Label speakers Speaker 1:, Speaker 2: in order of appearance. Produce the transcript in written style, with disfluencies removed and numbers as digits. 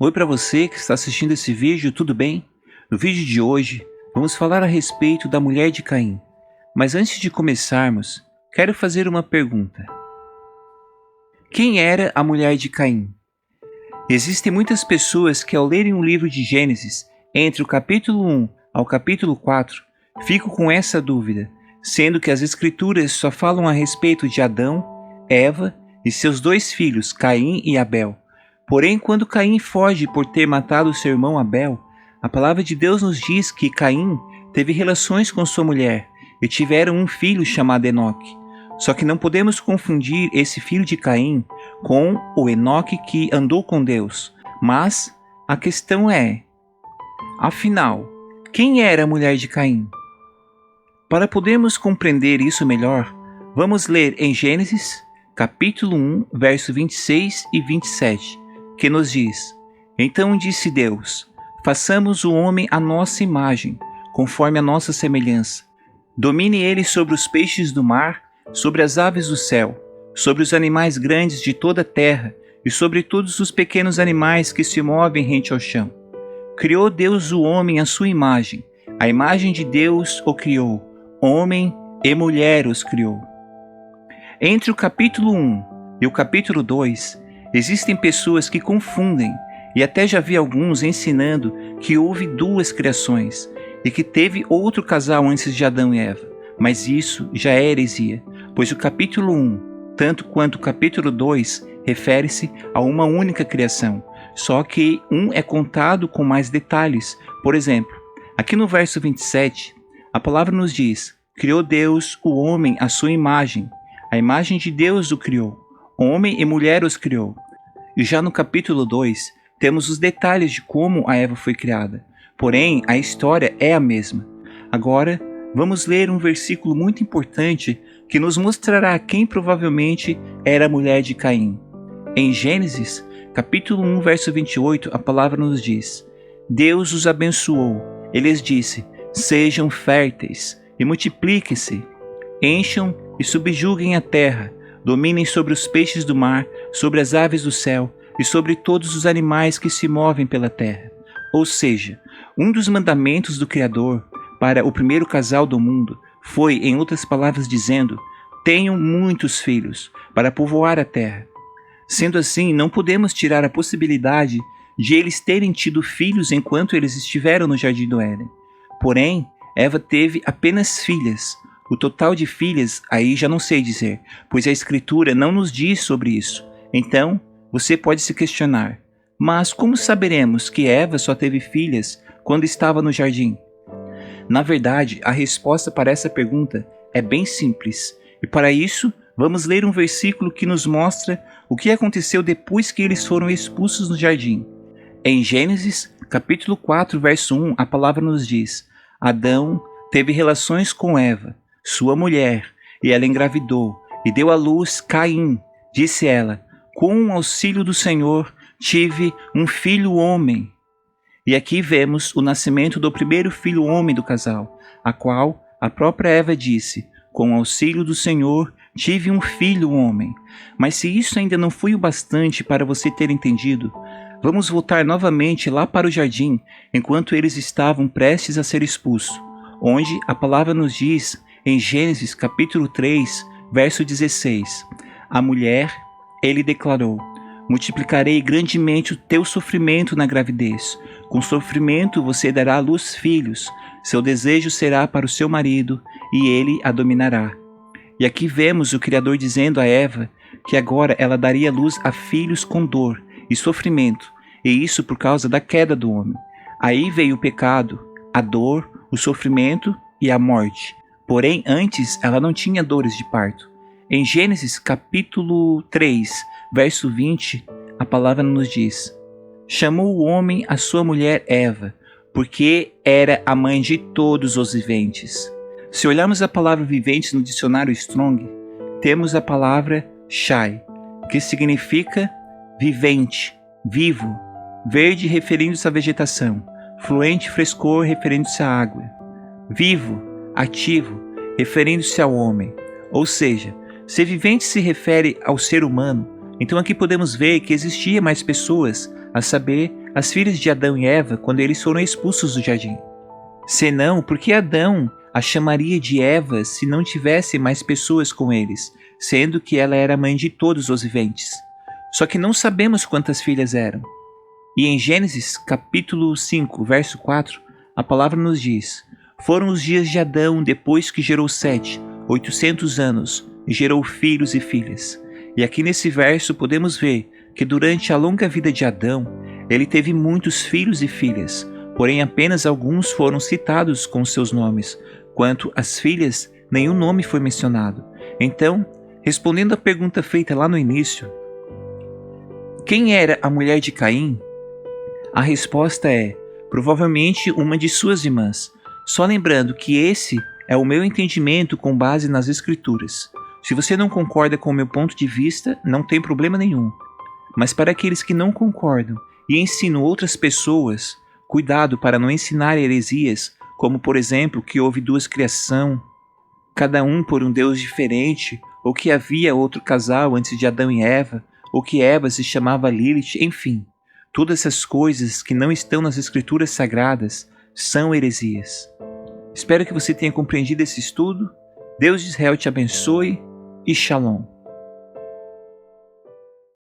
Speaker 1: Oi para você que está assistindo esse vídeo, tudo bem? No vídeo de hoje, vamos falar a respeito da mulher de Caim. Mas antes de começarmos, quero fazer uma pergunta. Quem era a mulher de Caim? Existem muitas pessoas que ao lerem o livro de Gênesis, entre o capítulo 1 ao capítulo 4, ficam com essa dúvida, sendo que as escrituras só falam a respeito de Adão, Eva e seus dois filhos, Caim e Abel. Porém, quando Caim foge por ter matado seu irmão Abel, a palavra de Deus nos diz que Caim teve relações com sua mulher e tiveram um filho chamado Enoque. Só que não podemos confundir esse filho de Caim com o Enoque que andou com Deus. Mas a questão é, afinal, quem era a mulher de Caim? Para podermos compreender isso melhor, vamos ler em Gênesis, capítulo 1, verso 26 e 27, que nos diz: Então disse Deus, façamos o homem à nossa imagem, conforme a nossa semelhança. Domine ele sobre os peixes do mar, sobre as aves do céu, sobre os animais grandes de toda a terra e sobre todos os pequenos animais que se movem rente ao chão. Criou Deus o homem à sua imagem, a imagem de Deus o criou, homem e mulher os criou. Entre o capítulo 1 e o capítulo 2, existem pessoas que confundem, e até já vi alguns ensinando que houve duas criações e que teve outro casal antes de Adão e Eva, mas isso já é heresia, pois o capítulo 1, tanto quanto o capítulo 2, refere-se a uma única criação, só que um é contado com mais detalhes. Por exemplo, aqui no verso 27, a palavra nos diz: Criou Deus o homem à sua imagem, a imagem de Deus o criou, homem e mulher os criou. E já no capítulo 2, temos os detalhes de como a Eva foi criada, porém a história é a mesma. Agora, vamos ler um versículo muito importante que nos mostrará quem provavelmente era a mulher de Caim. Em Gênesis, capítulo 1, verso 28, a palavra nos diz: Deus os abençoou, e lhes disse: Sejam férteis e multipliquem-se, encham e subjuguem a terra, dominem sobre os peixes do mar, sobre as aves do céu e sobre todos os animais que se movem pela terra. Ou seja, um dos mandamentos do Criador para o primeiro casal do mundo foi, em outras palavras dizendo, tenham muitos filhos para povoar a terra. Sendo assim, não podemos tirar a possibilidade de eles terem tido filhos enquanto eles estiveram no Jardim do Éden. Porém, Eva teve apenas filhas. O total de filhas aí já não sei dizer, pois a Escritura não nos diz sobre isso. Então, você pode se questionar, mas como saberemos que Eva só teve filhas quando estava no jardim? Na verdade, a resposta para essa pergunta é bem simples, e para isso, vamos ler um versículo que nos mostra o que aconteceu depois que eles foram expulsos do jardim. Em Gênesis, capítulo 4, verso 1, a palavra nos diz: Adão teve relações com Eva, sua mulher, e ela engravidou, e deu à luz Caim. Disse ela: Com o auxílio do Senhor, tive um filho homem. E aqui vemos o nascimento do primeiro filho homem do casal, a qual a própria Eva disse: Com o auxílio do Senhor, tive um filho homem. Mas se isso ainda não foi o bastante para você ter entendido, vamos voltar novamente lá para o jardim, enquanto eles estavam prestes a ser expulsos, onde a palavra nos diz, em Gênesis capítulo 3, verso 16, a mulher, ele declarou: multiplicarei grandemente o teu sofrimento na gravidez. Com sofrimento você dará à luz filhos. Seu desejo será para o seu marido, e ele a dominará. E aqui vemos o Criador dizendo a Eva que agora ela daria luz a filhos com dor e sofrimento, e isso por causa da queda do homem. Aí veio o pecado, a dor, o sofrimento e a morte. Porém, antes ela não tinha dores de parto. Em Gênesis capítulo 3, verso 20, a palavra nos diz: Chamou o homem a sua mulher Eva, porque era a mãe de todos os viventes. Se olharmos a palavra viventes no dicionário Strong, temos a palavra Shai, que significa vivente, vivo, verde referindo-se à vegetação, fluente frescor referindo-se à água, vivo, ativo, referindo-se ao homem. Ou seja, se vivente se refere ao ser humano, então aqui podemos ver que existia mais pessoas a saber, as filhas de Adão e Eva quando eles foram expulsos do jardim. Senão, por que Adão a chamaria de Eva se não tivesse mais pessoas com eles, sendo que ela era mãe de todos os viventes? Só que não sabemos quantas filhas eram. E em Gênesis capítulo 5, verso 4, a palavra nos diz: foram os dias de Adão depois que gerou Sete, 800 anos, e gerou filhos e filhas. E aqui nesse verso podemos ver que durante a longa vida de Adão, ele teve muitos filhos e filhas, porém apenas alguns foram citados com seus nomes. Quanto às filhas, nenhum nome foi mencionado. Então, respondendo à pergunta feita lá no início, quem era a mulher de Caim? A resposta é, provavelmente uma de suas irmãs. Só lembrando que esse é o meu entendimento com base nas Escrituras. Se você não concorda com o meu ponto de vista, não tem problema nenhum. Mas para aqueles que não concordam e ensinam outras pessoas, cuidado para não ensinar heresias, como por exemplo que houve duas criação, cada um por um Deus diferente, ou que havia outro casal antes de Adão e Eva, ou que Eva se chamava Lilith, enfim. Todas essas coisas que não estão nas Escrituras Sagradas são heresias. Espero que você tenha compreendido esse estudo. Deus de Israel te abençoe e Shalom.